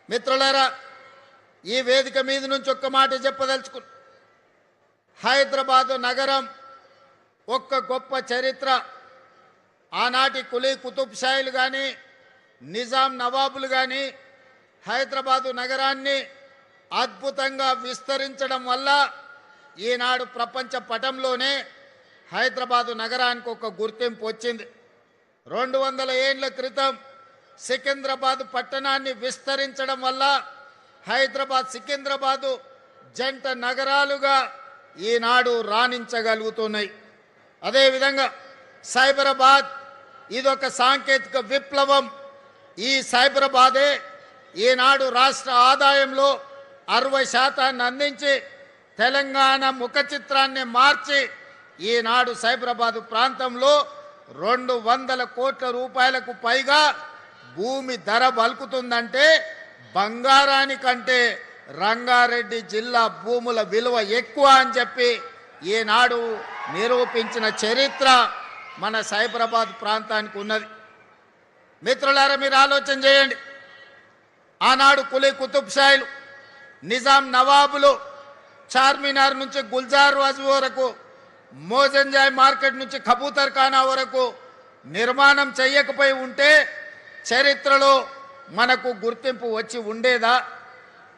మిత్రులారా, ఈ వేదిక మీద నుంచి ఒక్క మాట చెప్పదలుచుకున్నా. హైదరాబాదు నగరం ఒక్క గొప్ప చరిత్ర. ఆనాటి కులీ కుతుబ్ షాయిలు కానీ, నిజాం నవాబులు కానీ హైదరాబాదు నగరాన్ని అద్భుతంగా విస్తరించడం వల్ల ఈనాడు ప్రపంచ పటంలోనే హైదరాబాదు నగరానికి ఒక గుర్తింపు వచ్చింది. 200 ఏళ్ల క్రితం సికింద్రాబాద్ పట్టణాన్ని విస్తరించడం వల్ల హైదరాబాద్ సికింద్రాబాదు జంట నగరాలుగా ఈనాడు రాణించగలుగుతున్నాయి. అదేవిధంగా సైబరాబాద్ ఇదొక సాంకేతిక విప్లవం. ఈ సైబరాబాదే ఈనాడు రాష్ట్ర ఆదాయంలో 60% అందించి తెలంగాణ ముఖ చిత్రాన్ని మార్చి ఈనాడు సైబరాబాదు ప్రాంతంలో 200 కోట్ల రూపాయలకు పైగా భూమి ధర బలుకుతుందంటే బంగారానికంటే రంగారెడ్డి జిల్లా భూముల విలువ ఎక్కువ అని చెప్పి ఈనాడు నిరూపించిన చరిత్ర మన సైబరాబాద్ ప్రాంతానికి ఉన్నది. మిత్రులారా, మీరు ఆలోచన చేయండి. ఆనాడు కులీ కుతుబ్ షాయిలు, నిజాం నవాబులు చార్మినార్ నుంచి గుల్జార్ వాజ్ వరకు, మోజంజాయ్ మార్కెట్ నుంచి కబూతర్ ఖానా వరకు నిర్మాణం చేయకపోయి ఉంటే చరిత్రలో మనకు గుర్తింపు వచ్చి ఉండేదా?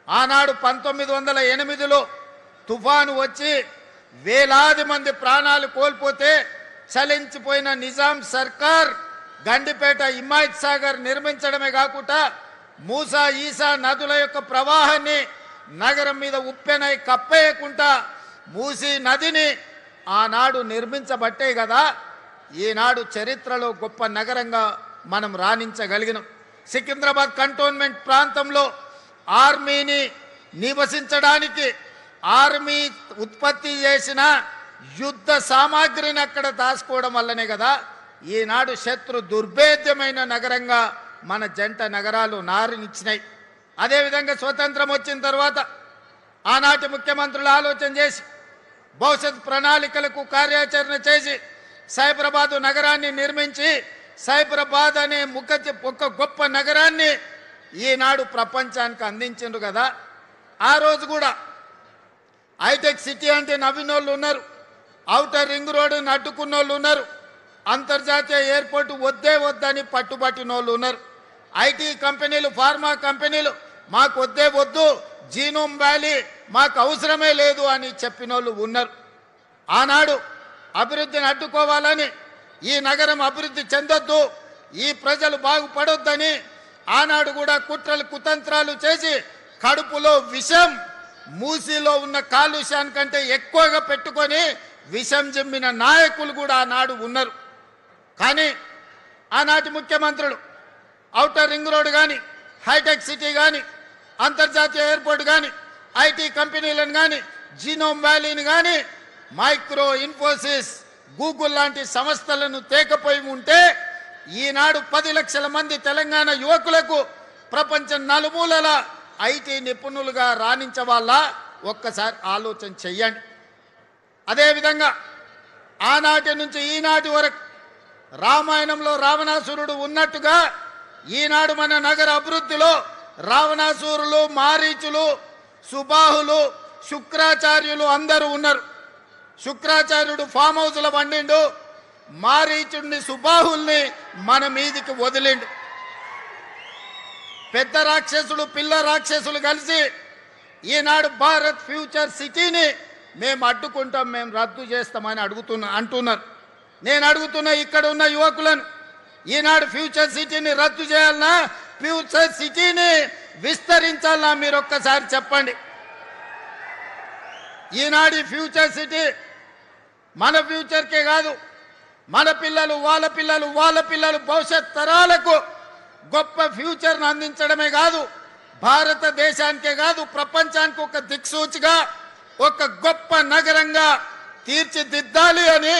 ఆనాడు 1908లో తుఫాను వచ్చి వేలాది మంది ప్రాణాలు కోల్పోతే చలించిపోయిన నిజాం సర్కార్ గండిపేట హిమాయత్ సాగర్ నిర్మించడమే కాకుండా మూసా ఈసా నదుల యొక్క ప్రవాహాన్ని నగరం మీద ఉప్పెనై కప్పేయకుండా మూసీ నదిని ఆనాడు నిర్మించబట్టే కదా ఈనాడు చరిత్రలో గొప్ప నగరంగా మనం రాణించగలిగినాం. సికింద్రాబాద్ కంటోన్మెంట్ ప్రాంతంలో ఆర్మీని నివసించడానికి ఆర్మీ ఉత్పత్తి చేసిన యుద్ధ సామాగ్రిని అక్కడ దాచుకోవడం వల్లనే కదా ఈనాడు శత్రు దుర్భేద్యమైన నగరంగా మన జంట నగరాలు నారినిచ్చినాయి. అదేవిధంగా స్వతంత్రం వచ్చిన తర్వాత ఆనాటి ముఖ్యమంత్రులు ఆలోచన చేసి భవిష్యత్ ప్రణాళికలకు కార్యాచరణ చేసి సైబరాబాదు నగరాన్ని నిర్మించి సైబరాబాద్ అనే ఒక గొప్ప నగరాన్ని ఈనాడు ప్రపంచానికి అందించిండ్రు కదా. ఆ రోజు కూడా హైటెక్ సిటీ అంటే నవ్వినోళ్ళు ఉన్నారు, ఔటర్ రింగ్ రోడ్డుని అడ్డుకున్నోళ్ళు ఉన్నారు, అంతర్జాతీయ ఎయిర్పోర్ట్ వద్దే వద్దని పట్టుబట్టినోళ్ళు ఉన్నారు, ఐటీ కంపెనీలు ఫార్మా కంపెనీలు మాకు వద్దే వద్దు, జీనోమ్ వ్యాలీ మాకు అవసరమే లేదు అని చెప్పినోళ్ళు ఉన్నారు. ఆనాడు అభివృద్ధిని అడ్డుకోవాలని, ఈ నగరం అభివృద్ధి చెందొద్దు, ఈ ప్రజలు బాగుపడొద్దని ఆనాడు కూడా కుట్రలు కుతంత్రాలు చేసి కడుపులో విషం, మూసీలో ఉన్న కాలుష్యానికంటే ఎక్కువగా పెట్టుకొని విషం జమ్మిన నాయకులు కూడా ఆనాడు ఉన్నారు. కానీ ఆనాటి ముఖ్యమంత్రులు ఔటర్ రింగ్ రోడ్ కానీ, హైటెక్ సిటీ కానీ, అంతర్జాతీయ ఎయిర్పోర్ట్ కానీ, ఐటీ కంపెనీలను కానీ, జీనోమ్ వ్యాలీని కానీ, మైక్రో ఇన్ఫోసిస్, గూగుల్ లాంటి సంస్థలను తేకపోయి ఉంటే ఈనాడు 10 లక్షల మంది తెలంగాణ యువకులకు ప్రపంచం నలుమూలల ఐటీ నిపుణులుగా రాణించవాళ్ళ ఒక్కసారి ఆలోచన చెయ్యండి. అదేవిధంగా ఆనాటి నుంచి ఈనాటి వరకు రామాయణంలో రావణాసురుడు ఉన్నట్టుగా ఈనాడు మన నగర అభివృద్ధిలో రావణాసురులు, మారీచులు, సుబాహులు, శుక్రాచార్యులు అందరూ ఉన్నారు. శుక్రాచార్యుడు ఫామ్ హౌస్లో వండిండు, మారీచుడిని సుబాహుల్ని మన మీదికి వదిలిండు. పెద్ద రాక్షసులు పిల్ల రాక్షసులు కలిసి ఈనాడు భారత్ ఫ్యూచర్ సిటీని మేము అడ్డుకుంటాం, మేము రద్దు చేస్తామని అంటున్నారు. నేను అడుగుతున్నా ఇక్కడ ఉన్న యువకులను, ఈనాడు ఫ్యూచర్ సిటీని రద్దు చేయాలన్నా ఫ్యూచర్ సిటీని విస్తరించాలన్నా మీరు ఒక్కసారి చెప్పండి. ఈనాడు ఫ్యూచర్ సిటీ మన ఫ్యూచర్కే కాదు, మన పిల్లలు వాళ్ళ పిల్లలు వాళ్ళ పిల్లలు భవిష్యత్ తరాలకు గొప్ప ఫ్యూచర్ను అందించడమే కాదు, భారతదేశానికే కాదు ప్రపంచానికి ఒక దిక్సూచిగా ఒక గొప్ప నగరంగా తీర్చిదిద్దాలి అని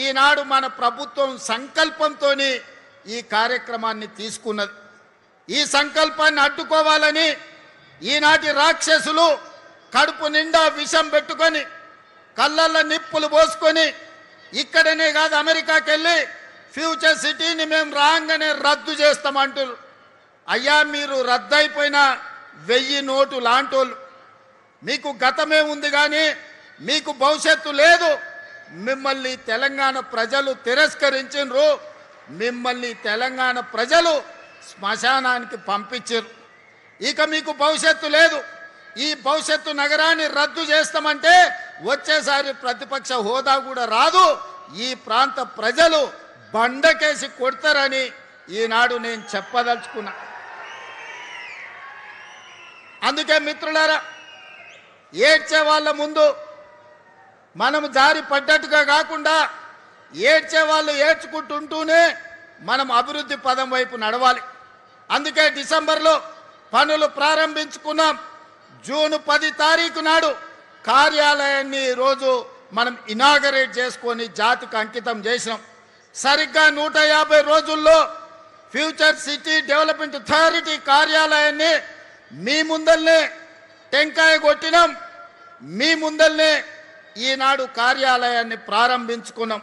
ఈనాడు మన ప్రభుత్వం సంకల్పంతో ఈ కార్యక్రమాన్ని తీసుకున్నది. ఈ సంకల్పాన్ని అడ్డుకోవాలని ఈనాటి రాక్షసులు కడుపు నిండా విషం పెట్టుకొని కళ్ళల్లో నిప్పులు పోసుకొని ఇక్కడనే కాదు అమెరికాకి వెళ్ళి ఫ్యూచర్ సిటీని మేము రాగానే రద్దు చేస్తామంటారు. అయ్యా మీరు రద్దయిపోయిన 1000 నోటు లాంటోళ్ళు, మీకు గతమే ఉంది కానీ మీకు భవిష్యత్తు లేదు. మిమ్మల్ని తెలంగాణ ప్రజలు తిరస్కరించారు, మిమ్మల్ని తెలంగాణ ప్రజలు శ్మశానానికి పంపించారు. ఇక మీకు భవిష్యత్తు లేదు. ఈ భవిష్యత్తు నగరాన్ని రద్దు చేస్తామంటే వచ్చేసారి ప్రతిపక్ష హోదా కూడా రాదు. ఈ ప్రాంత ప్రజలు బండకేసి కొడతారని ఈనాడు నేను చెప్పదలుచుకున్నా. అందుకే మిత్రులారా, ఏడ్చే వాళ్ళ ముందు మనం జారి పడ్డట్టుగా కాకుండా ఏడ్చే వాళ్ళు ఏడ్చుకుంటుంటూనే మనం అభివృద్ధి పదం వైపు నడవాలి. అందుకే డిసెంబర్లో పనులు ప్రారంభించుకున్నాం. జూన్ 10 తారీఖు నాడు కార్యాలయాన్ని ఈరోజు మనం ఇనాగరేట్ చేసుకొని జాతికి అంకితం చేసినాం. సరిగ్గా 150 రోజుల్లో ఫ్యూచర్ సిటీ డెవలప్మెంట్ అథారిటీ కార్యాలయాన్ని మీ ముందల్నే టెంకాయ కొట్టినాం. మీ ముందల్నే ఈనాడు కార్యాలయాన్ని ప్రారంభించుకున్నాం.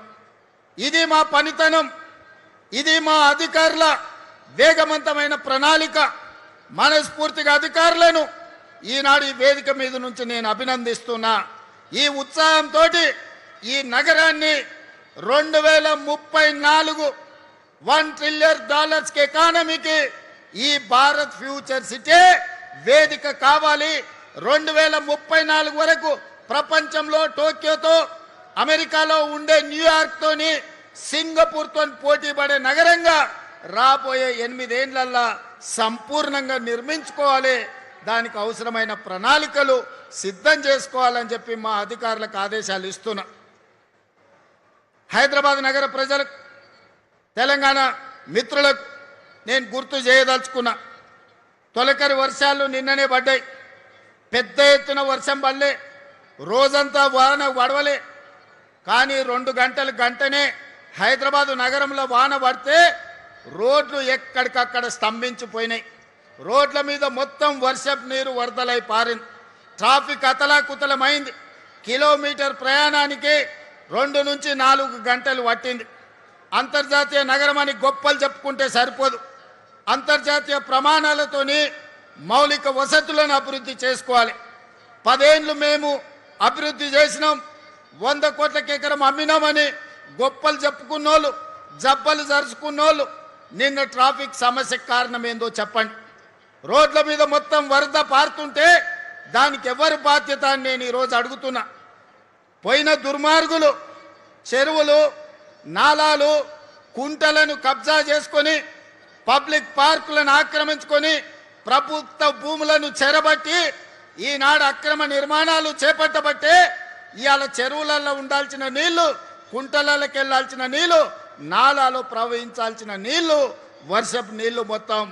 ఇది మా పనితనం, ఇది మా అధికారుల వేగవంతమైన ప్రణాళిక. మనస్ఫూర్తిగా అధికారులను ఈనాడు ఈ వేదిక మీద నుంచి నేను అభినందిస్తున్నా. ఈ ఉత్సాహంతో ఈ నగరాన్ని 2034 $1 ట్రిలియన్ ఎకానమీకి ఈ భారత్ ఫ్యూచర్ సిటీ వేదిక కావాలి. 2034 వరకు ప్రపంచంలో టోక్యోతో, అమెరికాలో ఉండే న్యూయార్క్తోని, సింగపూర్తో పోటీ పడే నగరంగా రాబోయే 8 ఏళ్లల్లో సంపూర్ణంగా నిర్మించుకోవాలి. దానికి అవసరమైన ప్రణాళికలు సిద్ధం చేసుకోవాలని చెప్పి మా అధికారులకు ఆదేశాలు ఇస్తున్నా. హైదరాబాద్ నగర ప్రజలకు, తెలంగాణ మిత్రులకు నేను గుర్తు చేయదలుచుకున్నా. తొలకరి వర్షాలు నిన్ననే పడ్డాయి. పెద్ద ఎత్తున వర్షం పడలే, రోజంతా వాన పడవలే. కానీ 2 గంటనే హైదరాబాదు నగరంలో వాన పడితే రోడ్లు ఎక్కడికక్కడ స్తంభించిపోయినాయి. రోడ్ల మీద మొత్తం వర్షపు నీరు వరదలై పారింది. ట్రాఫిక్ అతలాకుతలమైంది. కిలోమీటర్ ప్రయాణానికి 2 నుంచి 4 గంటలు పట్టింది. అంతర్జాతీయ నగరం అని గొప్పలు చెప్పుకుంటే సరిపోదు. అంతర్జాతీయ ప్రమాణాలతోని మౌలిక వసతులను అభివృద్ధి చేసుకోవాలి. 10 ఏళ్ళు మేము అభివృద్ధి చేసినాం, 100 కోట్లకి ఎకరం అమ్మినామని గొప్పలు చెప్పుకున్నోళ్ళు, జబ్బలు జరుచుకున్నోళ్ళు నిన్న ట్రాఫిక్ సమస్యకు కారణం ఏందో చెప్పండి. రోడ్ల మీద మొత్తం వరద పారుతుంటే దానికి ఎవరి బాధ్యత అని నేను ఈరోజు అడుగుతున్నా. పోయిన దుర్మార్గులు చెరువులు, నాలాలు, కుంటలను కబ్జా చేసుకొని, పబ్లిక్ పార్కులను ఆక్రమించుకొని, ప్రభుత్వ భూములను చెరబట్టి ఈనాడు అక్రమ నిర్మాణాలు చేపట్టబట్టే ఇవాళ చెరువులలో ఉండాల్సిన నీళ్లు, కుంటలకి వెళ్లాల్సిన నీళ్లు, నాలాలో ప్రవహించాల్సిన నీళ్లు, వర్షపు నీళ్లు మొత్తం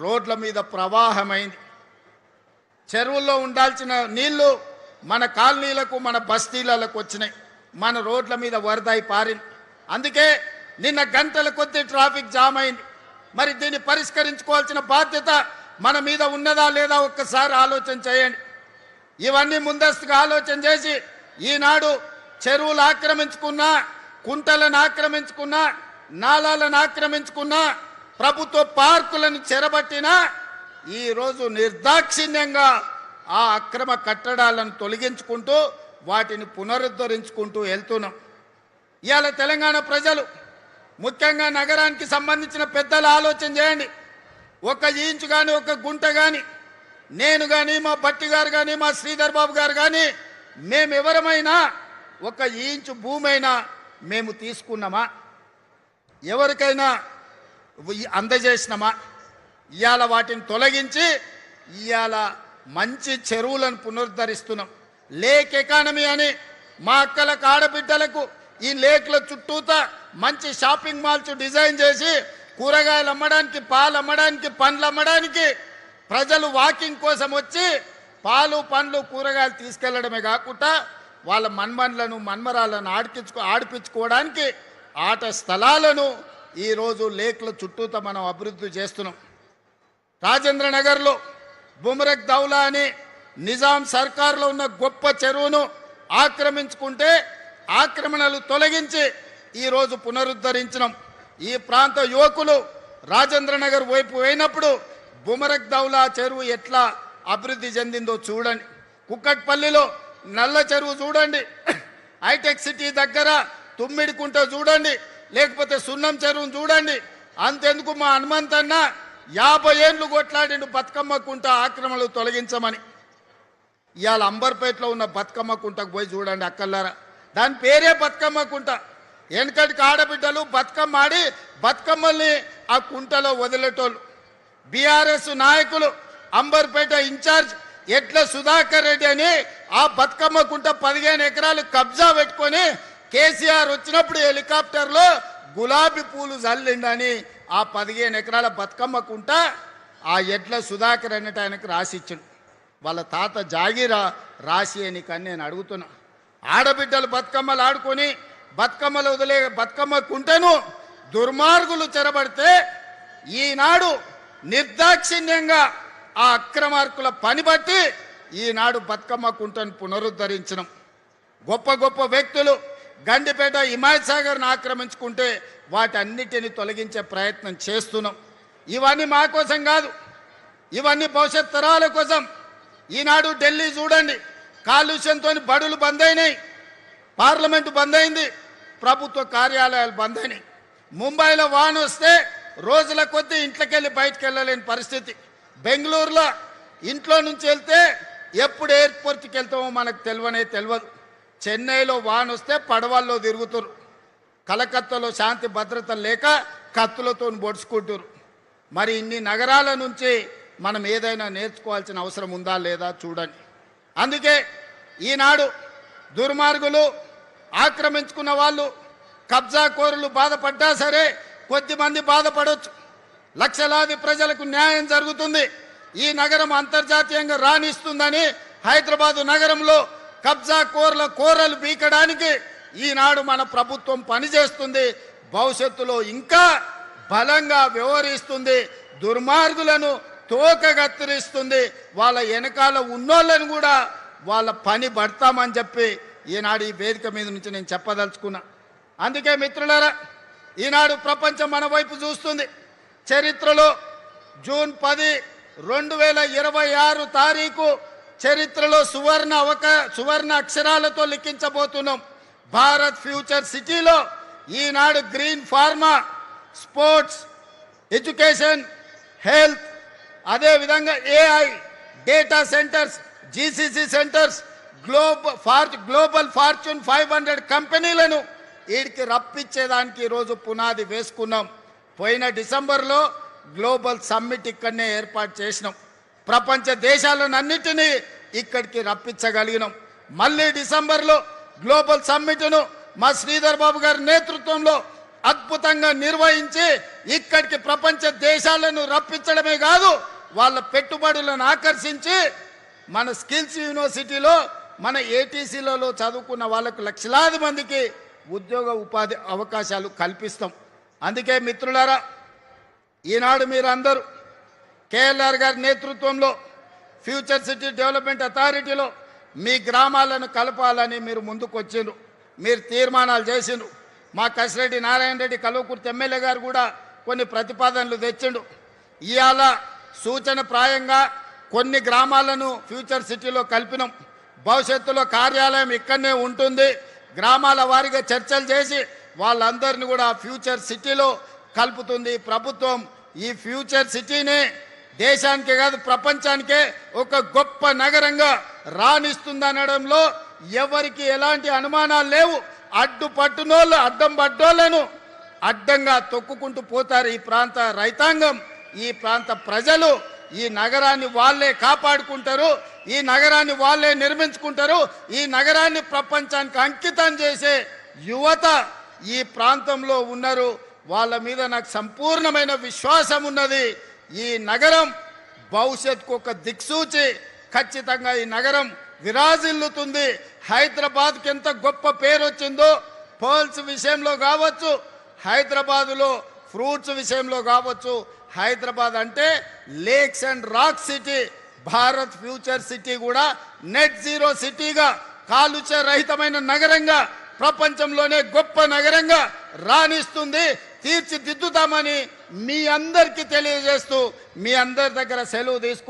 రోడ్ల మీద ప్రవాహమైంది. చెరువుల్లో ఉండాల్సిన నీళ్లు మన కాలనీలకు, మన బస్తీలకు వచ్చినాయి. మన రోడ్ల మీద వరదై పారింది. అందుకే నిన్న గంటల కొద్దీ ట్రాఫిక్ జామ్ అయింది. మరి దీన్ని పరిష్కరించుకోవాల్సిన బాధ్యత మన మీద ఉన్నదా లేదా ఒక్కసారి ఆలోచన చేయండి. ఇవన్నీ ముందస్తుగా ఆలోచన చేసి ఈనాడు చెరువులు ఆక్రమించుకున్నా, కుంటలను ఆక్రమించుకున్నా, నాలాలను ఆక్రమించుకున్నా, ప్రభుత్వ పార్కులను చెరబట్టినా ఈరోజు నిర్దాక్షిణ్యంగా ఆ అక్రమ కట్టడాలను తొలగించుకుంటూ వాటిని పునరుద్ధరించుకుంటూ వెళ్తున్నాం. ఇవాళ తెలంగాణ ప్రజలు, ముఖ్యంగా నగరానికి సంబంధించిన పెద్దలు ఆలోచన చేయండి. 1 ఇంచు కానీ, 1 గుంట కానీ, నేను కానీ, మా బట్టి గారు కానీ, మా శ్రీధర్ బాబు గారు కానీ, మేమెవరమైనా 1 ఇంచు భూమైనా మేము తీసుకున్నామా? ఎవరికైనా అందజేసినామా? ఇవాళ వాటిని తొలగించి ఇవాళ మంచి చెరువులను పునరుద్ధరిస్తున్నాం. లేక్ ఎకానమీ అని మా అక్కలకు, ఆడబిడ్డలకు ఈ లేక్ల చుట్టూతా మంచి షాపింగ్ మాల్స్ డిజైన్ చేసి కూరగాయలు అమ్మడానికి, పాలు అమ్మడానికి, పండ్లు అమ్మడానికి ప్రజలు వాకింగ్ కోసం వచ్చి పాలు, పండ్లు, కూరగాయలు తీసుకెళ్లడమే కాకుండా వాళ్ళ మన్మన్లను, మన్మరాలను ఆడిపించుకోవడానికి ఆట స్థలాలను ఈరోజు లేక్ల చుట్టూతా మనం అభివృద్ధి చేస్తున్నాం. రాజేంద్ర నగర్లో బుమరక్ దౌలా అని నిజాం సర్కార్లో ఉన్న గొప్ప చెరువును ఆక్రమించుకుంటే ఆక్రమణలు తొలగించి ఈరోజు పునరుద్ధరించినాం. ఈ ప్రాంత యువకులు రాజేంద్ర నగర్ వైపు పోయినప్పుడు బుమరక్ దౌలా చెరువు ఎట్లా అభివృద్ధి చెందిందో చూడండి. కుక్కట్పల్లిలో నల్ల చెరువు చూడండి, హైటెక్ సిటీ దగ్గర తుమ్మిడికుంట చూడండి, లేకపోతే సున్నం చెరువును చూడండి. అంతెందుకు మా హనుమంతన్న 50 ఏళ్ళు కొట్లాడిండు బతుకమ్మ కుంట ఆక్రమణలు తొలగించమని. ఇవాళ అంబర్పేటలో ఉన్న బతుకమ్మ కుంటకు పోయి చూడండి అక్కల్లారా, దాని పేరే బతుకమ్మ కుంట. వెనకటికి ఆడబిడ్డలు బతుకమ్మ ఆడి బతుకమ్మల్ని ఆ కుంటలో వదిలేటోళ్ళు. బీఆర్ఎస్ నాయకులు అంబర్పేట ఇన్ఛార్జ్ ఎట్ల సుధాకర్ రెడ్డి అని ఆ బతుకమ్మ కుంట 15 ఎకరాలు కబ్జా పెట్టుకొని కేసీఆర్ వచ్చినప్పుడు హెలికాప్టర్లో గులాబీ పూలు జల్లిండని ఆ 15 ఎకరాల బతుకమ్మ కుంట ఆ ఎడ్ల సుధాకర్ అన్నట్టు ఆయనకు రాసిచ్చాడు. వాళ్ళ తాత జాగీరా రాసి అని కానీ నేను అడుగుతున్నా. ఆడబిడ్డలు బతుకమ్మలు ఆడుకొని బతుకమ్మలు వదిలే బతుకమ్మ కుంటను దుర్మార్గులు చెరబడితే ఈనాడు నిర్దాక్షిణ్యంగా ఆ అక్రమార్కుల పని బట్టి ఈనాడు బతుకమ్మ కుంటను పునరుద్ధరించడం. గొప్ప గొప్ప వ్యక్తులు గండిపేట హిమాయత్ సాగర్ను ఆక్రమించుకుంటే వాటన్నిటిని తొలగించే ప్రయత్నం చేస్తున్నాం. ఇవన్నీ మా కోసం కాదు, ఇవన్నీ భవిష్యత్ తరాల కోసం. ఈనాడు ఢిల్లీ చూడండి, కాలుష్యంతో బడులు బంద్ అయినాయి, పార్లమెంటు బంద్ అయింది, ప్రభుత్వ కార్యాలయాలు బంద్ అయినాయి. ముంబైలో వాన వస్తే రోజుల కొద్దీ ఇంట్లోకి వెళ్ళి బయటకు వెళ్ళలేని పరిస్థితి. బెంగళూరులో ఇంట్లో నుంచి వెళ్తే ఎప్పుడు ఎయిర్పోర్ట్కి వెళ్తామో మనకు తెలియదు. చెన్నైలో వాన వస్తే పడవల్లో తిరుగుతారు. కలకత్తాలో శాంతి భద్రత లేక కత్తులతో పొడుచుకుంటారు. మరి ఇన్ని నగరాల నుంచి మనం ఏదైనా నేర్చుకోవాల్సిన అవసరం ఉందా లేదా చూడండి. అందుకే ఈనాడు దుర్మార్గులు ఆక్రమించుకున్న వాళ్ళు కబ్జా కోరులు బాధపడ్డా సరే కొద్దిమంది బాధపడవచ్చు, లక్షలాది ప్రజలకు న్యాయం జరుగుతుంది. ఈ నగరం అంతర్జాతీయంగా రాణిస్తుందని హైదరాబాదు నగరంలో కబ్జా కోరలు బీకడానికి ఈనాడు మన ప్రభుత్వం పనిచేస్తుంది. భవిష్యత్తులో ఇంకా బలంగా వ్యవహరిస్తుంది. దుర్మార్గులను తోక కత్తిరిస్తుంది. వాళ్ళ వెనకాల ఉన్నోళ్ళని కూడా వాళ్ళ పని పడతామని చెప్పి ఈనాడు ఈ వేదిక మీద నుంచి నేను చెప్పదలుచుకున్నా. అందుకే మిత్రులారా, ఈనాడు ప్రపంచం మన వైపు చూస్తుంది. చరిత్రలో జూన్ 10, 2026 తారీఖు చరిత్రలో సువర్ణ అక్షరాలతో లిఖించబోతున్నాం. భారత్ ఫ్యూచర్ సిటీలో ఈనాడు green pharma, sports, education, health, అదేవిధంగా AI, data centres, GCC centres, global fortune 500 కంపెనీలను వీడికి రప్పించేదానికి ఈరోజు పునాది వేసుకున్నాం. పోయిన డిసెంబర్లో గ్లోబల్ సమ్మిట్ ఇక్కడనే ఏర్పాటు చేసినాం. ప్రపంచ దేశాలన్నిటినీ ఇక్కడికి రప్పించగలిగినాం. మళ్ళీ డిసెంబర్లో గ్లోబల్ సమ్మిట్ను మా శ్రీధర్ బాబు గారి నేతృత్వంలో అద్భుతంగా నిర్వహించి ఇక్కడికి ప్రపంచ దేశాలను రప్పించడమే కాదు, వాళ్ళ పెట్టుబడులను ఆకర్షించి మన స్కిల్స్ యూనివర్సిటీలో మన ATCలలో చదువుకున్న వాళ్ళకు లక్షలాది మందికి ఉద్యోగ ఉపాధి అవకాశాలు కల్పిస్తాం. అందుకే మిత్రులారా, ఈనాడు మీరందరూ KLR గారి నేతృత్వంలో ఫ్యూచర్ సిటీ డెవలప్మెంట్ అథారిటీలో మీ గ్రామాలను కలపాలని మీరు ముందుకు వచ్చిండ్రు, మీరు తీర్మానాలు చేసిండ్రు. మా కసిరెడ్డి నారాయణ రెడ్డి కల్వకుర్తి ఎమ్మెల్యే గారు కూడా కొన్ని ప్రతిపాదనలు తెచ్చిండు. ఇవాళ సూచన ప్రాయంగా కొన్ని గ్రామాలను ఫ్యూచర్ సిటీలో కలిపినాం. భవిష్యత్తులో కార్యాలయం ఇక్కడనే ఉంటుంది. గ్రామాల వారీగా చర్చలు చేసి వాళ్ళందరినీ కూడా ఫ్యూచర్ సిటీలో కలుపుతుంది ప్రభుత్వం. ఈ ఫ్యూచర్ సిటీని దేశానికే కాదు ప్రపంచానికే ఒక గొప్ప నగరంగా రాణిస్తుందనడంలో ఎవరికి ఎలాంటి అనుమానాలు లేవు. అడ్డం పడ్డోళ్లను అడ్డంగా తొక్కుకుంటూ పోతారు ఈ ప్రాంత రైతాంగం, ఈ ప్రాంత ప్రజలు. ఈ నగరాన్ని వాళ్ళే కాపాడుకుంటారు, ఈ నగరాన్ని వాళ్ళే నిర్మించుకుంటారు. ఈ నగరాన్ని ప్రపంచానికి అంకితం చేసే యువత ఈ ప్రాంతంలో ఉన్నారు. వాళ్ళ మీద నాకు సంపూర్ణమైన విశ్వాసం ఉన్నది. ఈ నగరం భవిష్యత్తుకు ఒక దిక్సూచి. ఖచ్చితంగా ఈ నగరం విరాజిల్లుతుంది. హైదరాబాద్కి ఎంత గొప్ప పేరు వచ్చిందో పర్ల్స్ విషయంలో కావచ్చు, హైదరాబాదులో ఫ్రూట్స్ విషయంలో కావచ్చు. హైదరాబాద్ అంటే lakes and rock city. Bharat future city కూడా నెట్ జీరో సిటీగా, కాలుష్య రహితమైన నగరంగా, ప్రపంచంలోనే గొప్ప నగరంగా రాణిస్తుంది. తీర్చిదిద్దుతామని మీ అందరికీ తెలియజేస్తూ మీ అందరి దగ్గర సెలవు తీసుకు